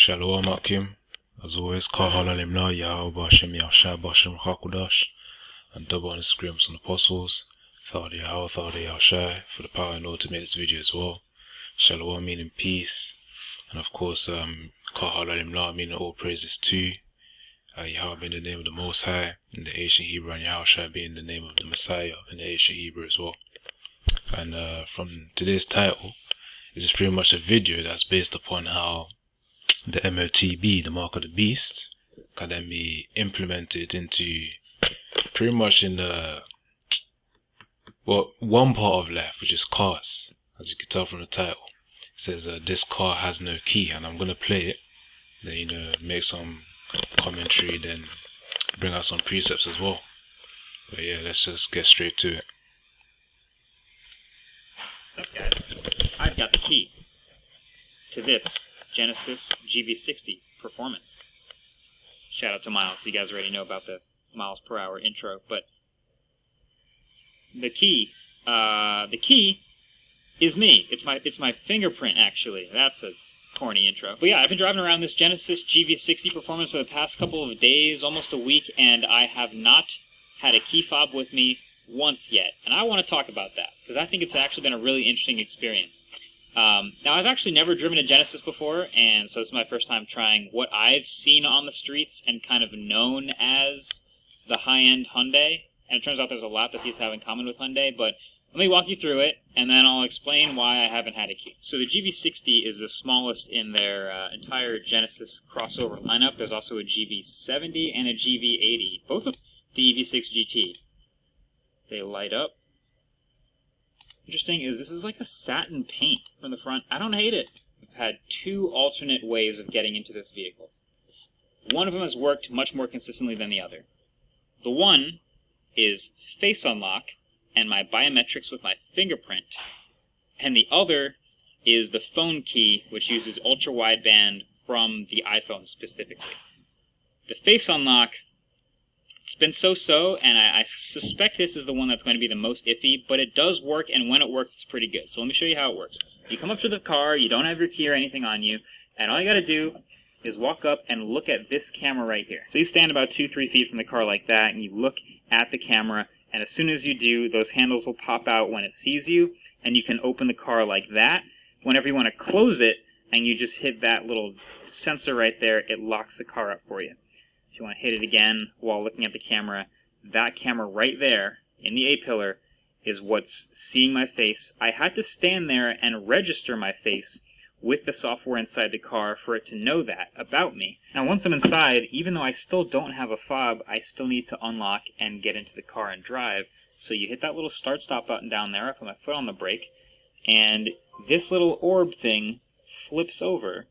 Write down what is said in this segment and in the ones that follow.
Shalom Akim. As always, Kah Halalim La Yahweh Bashem Yahshua Bashem Hakudash, and double on the scrims and apostles. Thought Yahweh, thought Yahshua, for the power and Lord to make this video as well. Shalom meaning peace, and of course, Kah Halalim La meaning all praises to Yahweh being the name of the Most High in the ancient Hebrew, and Yahushua being the name of the Messiah in the ancient Hebrew as well. And from today's title, this is pretty much a video that's based upon how the MOTB, the mark of the beast, can then be implemented into pretty much in the one part of life, which is cars. As you can tell from the title, it says this car has no key, and I'm gonna play it, then make some commentary, then bring out some precepts as well. But yeah, let's just get straight to it. What's up, guys? I've got the key to this Genesis GV60 performance. Shout out to Miles. You guys already know about the miles per hour intro, but the key is me. It's my fingerprint, actually. That's a corny intro. But yeah, I've been driving around this Genesis GV60 performance for the past couple of days, almost a week, and I have not had a key fob with me once yet. And I want to talk about that, because I think it's actually been a really interesting experience. Now, I've actually never driven a Genesis before, and so this is my first time trying what I've seen on the streets and kind of known as the high-end Hyundai. And it turns out there's a lot that these have in common with Hyundai, but let me walk you through it, and then I'll explain why I haven't had a key. So the GV60 is the smallest in their entire Genesis crossover lineup. There's also a GV70 and a GV80, both of the EV6 GT. They light up. Interesting is this is like a satin paint from the front. I don't hate it. I've had two alternate ways of getting into this vehicle. One of them has worked much more consistently than the other. The one is face unlock and my biometrics with my fingerprint. And the other is the phone key, which uses ultra wideband from the iPhone specifically. The face unlock, it's been so-so, and I suspect this is the one that's going to be the most iffy, but it does work, and when it works, it's pretty good. So let me show you how it works. You come up to the car, you don't have your key or anything on you, and all you got to do is walk up and look at this camera right here. So you stand about 2-3 feet from the car like that, and you look at the camera, and as soon as you do, those handles will pop out when it sees you, and you can open the car like that. Whenever you want to close it, and you just hit that little sensor right there, it locks the car up for you. If you want to hit it again while looking at the camera, that camera right there in the A-pillar is what's seeing my face. I had to stand there and register my face with the software inside the car for it to know that about me. Now once I'm inside, even though I still don't have a fob, I still need to unlock and get into the car and drive. So you hit that little start-stop button down there, I put my foot on the brake, and this little orb thing flips over,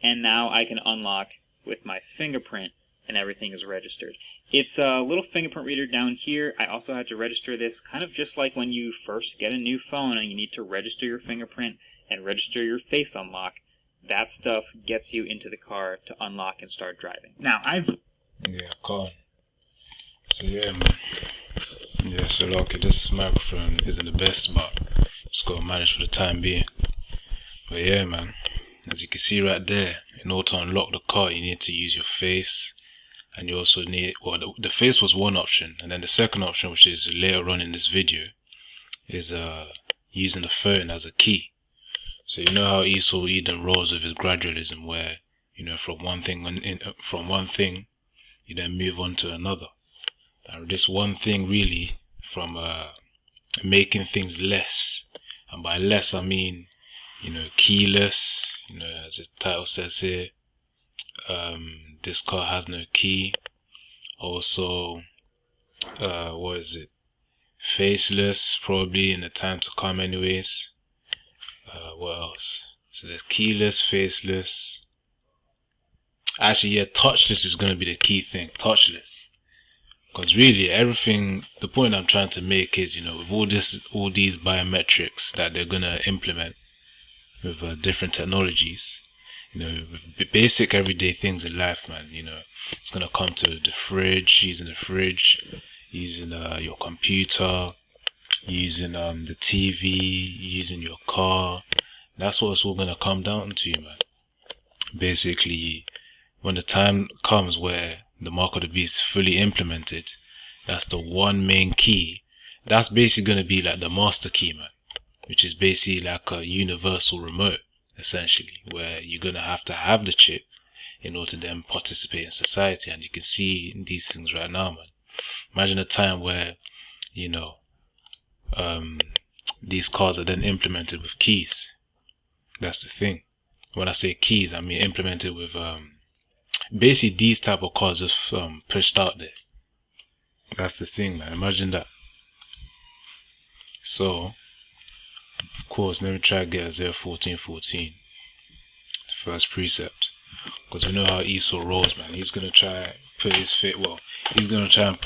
and now I can unlock with my fingerprint, and everything is registered. It's a little fingerprint reader down here. I also had to register this, kind of just like when you first get a new phone and you need to register your fingerprint and register your face unlock. That stuff gets you into the car to unlock and start driving. Now, Car. So yeah, man. Yeah, so lucky this microphone isn't the best, but just gotta manage for the time being. But yeah, man, as you can see right there, in order to unlock the car, you need to use your face. And you also need, the face was one option, and then the second option, which is later on in this video, is using the phone as a key. So you know how Esau Eden rolls with his gradualism, where from one thing you then move on to another. And this one thing really from making things less, and by less I mean keyless. As the title says here. This car has no key. Also, what is it? Faceless, probably in the time to come anyways. What else? So there's keyless, faceless. Actually, yeah, touchless is going to be the key thing. Touchless. Because really, everything, the point I'm trying to make is, with all these biometrics that they're going to implement with different technologies, with basic everyday things in life, man, it's gonna come to the fridge, using the fridge, using your computer, using the TV, using your car. That's what it's all gonna come down to, man. basically, when the time comes where the mark of the beast is fully implemented, that's the one main key. That's basically going to be like the master key, man, which is basically like a universal remote, essentially, where you're going to have the chip in order to then participate in society. And you can see these things right now, man. Imagine a time where, you know, these cards are then implemented with keys. That's the thing. When I say keys, I mean implemented with basically these type of cards just pushed out there. That's the thing, man. Imagine that. So, of course, let me try to get a 01414. First precept. Because we know how Esau rolls, man. He's gonna try put his fit. Well, he's gonna try and.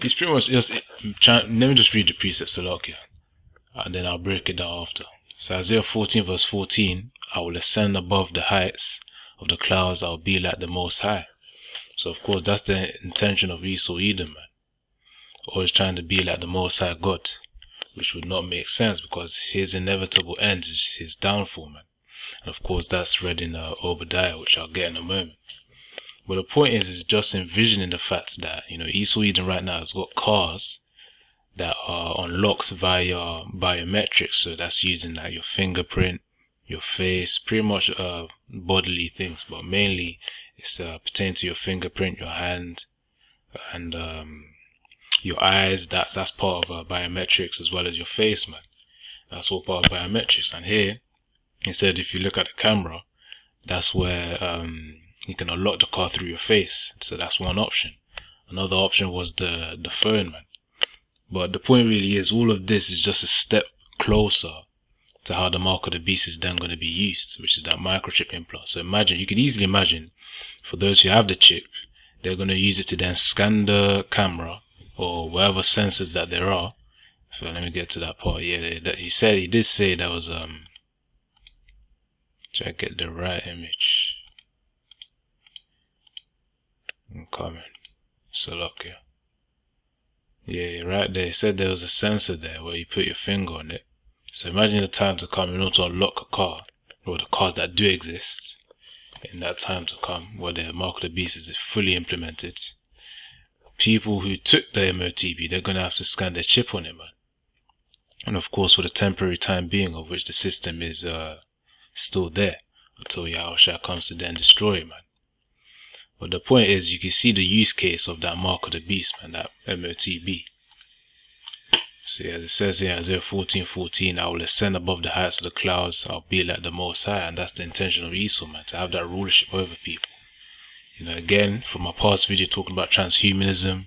He's pretty much just trying. Let me just read the precepts a lot here, and then I'll break it down after. So Isaiah 14 verse 14, I will ascend above the heights of the clouds, I will be like the Most High. So of course that's the intention of Esau Edom, man. Always trying to be like the Most High God, which would not make sense because his inevitable end is his downfall, man. And of course that's read in Obadiah, which I'll get in a moment. But the point is just envisioning the fact that, you know, Esau Edom right now has got cars that are unlocked via biometrics. So that's using like your fingerprint, your face, pretty much bodily things, but mainly it's pertaining to your fingerprint, your hand, and your eyes. That's part of biometrics, as well as your face, man. That's all part of biometrics. And here, instead, if you look at the camera, that's where you can unlock the car through your face. So that's one option. Another option was the phone, man. But the point really is, all of this is just a step closer to how the mark of the beast is then going to be used, which is that microchip implant. So imagine, you could easily imagine, for those who have the chip, they're going to use it to then scan the camera or whatever sensors that there are. So let me get to that part. Yeah, that he did say that was try to get the right image. I'm coming. So look here. Yeah, right there. He said there was a sensor there where you put your finger on it. So imagine the time to come in order to unlock a car, or the cars that do exist, in that time to come, where the mark of the beast is fully implemented. People who took the MOTB, they're going to have to scan their chip on it, man. And of course, for the temporary time being, of which the system is still there, until Yahushua comes to then destroy it, man. But the point is, you can see the use case of that mark of the beast, man, that MOTB. So as it says here, Isaiah 14:14, I will ascend above the heights of the clouds, I'll be like the Most High. And that's the intention of Esau, man, to have that rulership over people. You know, again, from my past video talking about transhumanism,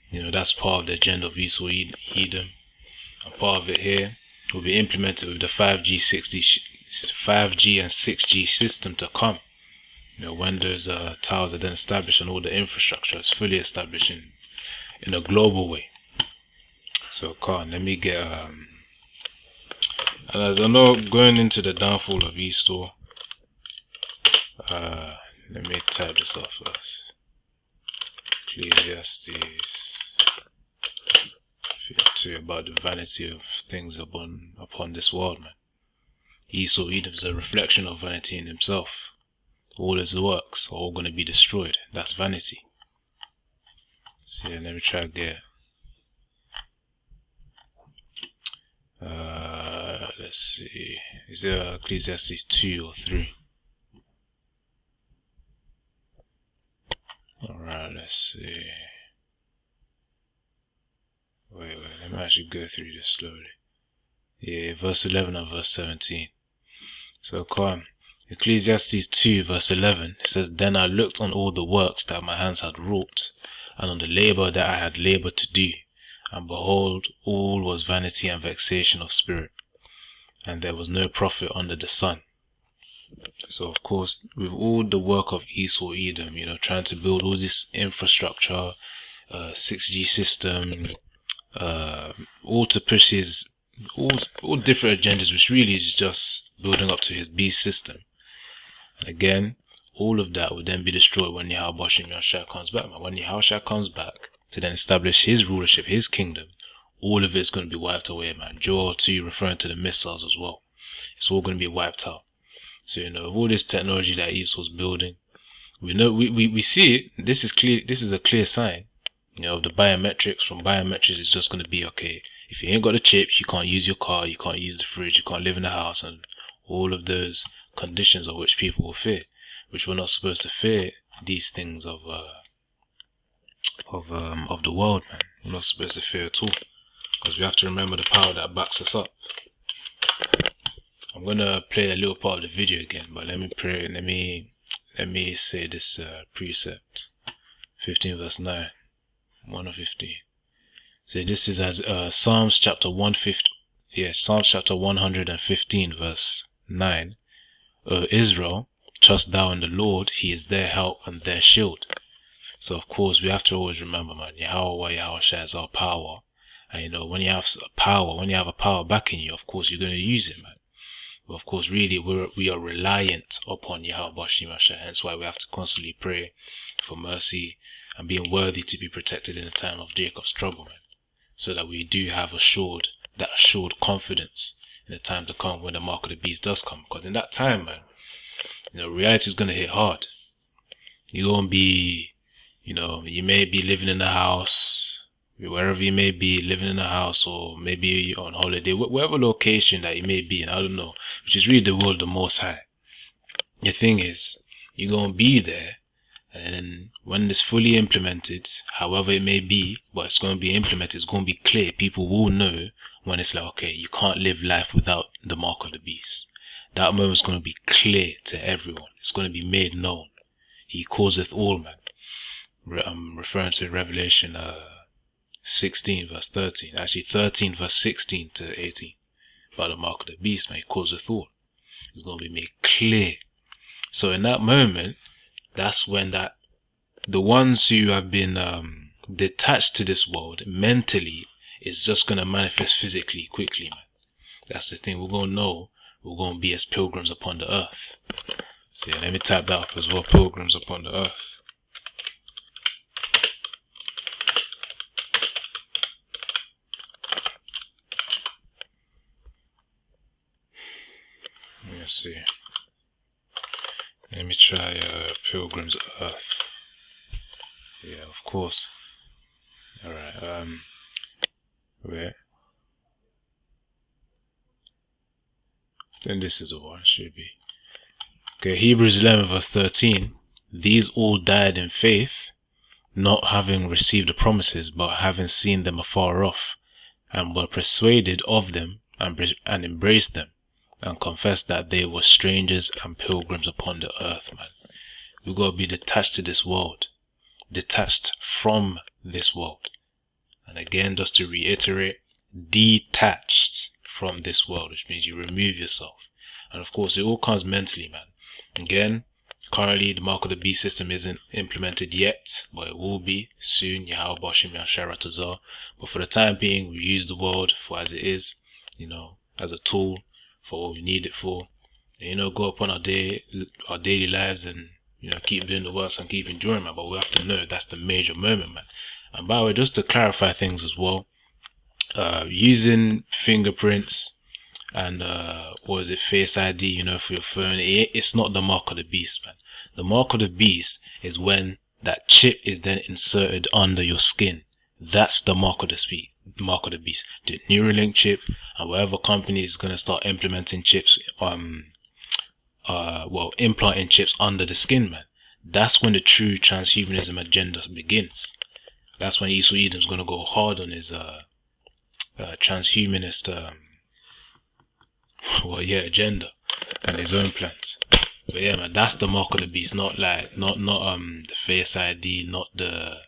you know, that's part of the agenda of Esau Edom. And part of it here will be implemented with the 5G and 6G system to come. You know, when those towers are then established and all the infrastructure is fully established in a global way. So let me get and as I know, going into the downfall of Esau, let me type this off first. Ecclesiastes 2, about the vanity of things upon this world, man. Esau Edom is a reflection of vanity in himself. All his works are all going to be destroyed. That's vanity. So yeah, let me try to get let's see, is there Ecclesiastes 2 or 3? Alright, let's see. Wait, let me actually go through this slowly. Yeah, verse 11 and verse 17. So Ecclesiastes 2 verse 11, it says, Then I looked on all the works that my hands had wrought, and on the labour that I had laboured to do, and behold, all was vanity and vexation of spirit, and there was no profit under the sun. So of course, with all the work of Esau Edom, you know, trying to build all this infrastructure, 6G system, all to push his all different agendas, which really is just building up to his beast system. And again, all of that would then be destroyed when Yahushua comes back. Man. When Yahushua comes back to then establish his rulership, his kingdom, all of it's going to be wiped away, man. Joel 2 referring to the missiles as well. It's all going to be wiped out. So, you know, all this technology that Esau's building, we see it. This is clear. This is a clear sign, you know, the biometrics. From biometrics, it's just going to be, okay, if you ain't got the chips, you can't use your car, you can't use the fridge, you can't live in the house, and all of those conditions of which people will fear, which we're not supposed to fear these things of the world, man. We're not supposed to fear at all, because we have to remember the power that backs us up. I'm gonna play a little part of the video again, but let me say this precept. 15 verse 9, 1 of 15. So this is as Psalms chapter 150. Yeah, Psalms chapter 115 verse 9. O Israel, trust thou in the Lord, he is their help and their shield. So of course we have to always remember, man, Yahweh is our power. And you know, when you have a power backing you, of course you're going to use it, man. But of course, really, we are reliant upon Yahweh Shemashah. Hence why we have to constantly pray for mercy and being worthy to be protected in the time of Jacob's trouble, man. So that we do have assured confidence in the time to come when the mark of the beast does come. Because in that time, man, you know, reality is going to hit hard. You're going to be, you know, you may be living in a house, wherever you may be, living in a house, or maybe on holiday, whatever location that you may be in, I don't know, which is really the will of the Most High. The thing is, you're going to be there, and when it's fully implemented, however it may be, but it's going to be implemented, it's going to be clear. People will know when it's like, okay, you can't live life without the mark of the beast. That moment's going to be clear to everyone. It's going to be made known. He causeth all, man. I'm referring to Revelation 16 verse 13, actually 13 verse 16 to 18, by the mark of the beast, man, he causeth all. It's going to be made clear. So in that moment, that's when the ones who have been detached to this world mentally is just going to manifest physically quickly, man. That's the thing. We're going to know we're going to be as pilgrims upon the earth. So yeah, let me type that up as well, pilgrims upon the earth. Let's see. Let me try Pilgrim's Earth. Yeah, of course. Alright, where? Then this is the one, should be. Okay, Hebrews 11 verse 13. These all died in faith, not having received the promises, but having seen them afar off, and were persuaded of them, and embraced them, and confessed that they were strangers and pilgrims upon the earth, man. We've got to be detached to this world, detached from this world. And again, just to reiterate, detached from this world, which means you remove yourself. And of course, it all comes mentally, man. Again, currently the mark of the beast system isn't implemented yet, but it will be soon. Yahweh Bashim Yasharatazar. But for the time being, we use the world for as it is, you know, as a tool for what we need it for. And, you know, go upon our daily lives and, you know, keep doing the works and keep enjoying, man. But we have to know that's the major moment, man. And by the way, just to clarify things as well, using fingerprints and Face ID, you know, for your phone, it's not the mark of the beast, man. The mark of the beast is when that chip is then inserted under your skin. That's the mark of the beast. The Neuralink chip, and whatever company is gonna start implementing chips, implanting chips under the skin, man. That's when the true transhumanism agenda begins. That's when Esau Edom's gonna go hard on his transhumanist agenda and his own plans. But yeah, man, that's the mark of the beast, not the Face ID, not the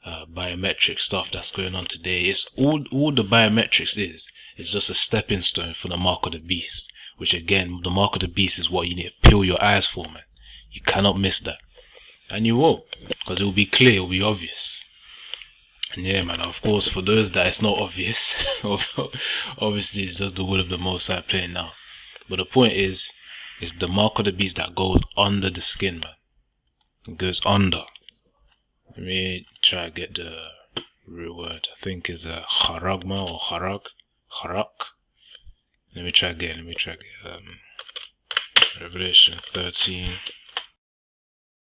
biometric stuff that's going on today. It's all the biometrics is just a stepping stone for the mark of the beast, which again, the mark of the beast is what you need to peel your eyes for, man. You cannot miss that, and you won't, because it will be clear, it will be obvious. And yeah, man, of course, for those that it's not obvious, obviously it's just the will of the Most High playing now. But the point is, it's the mark of the beast that goes under the skin, man. It goes under. Let me try to get the real word. I think it's charagma or charak. Let me try again. Revelation 13.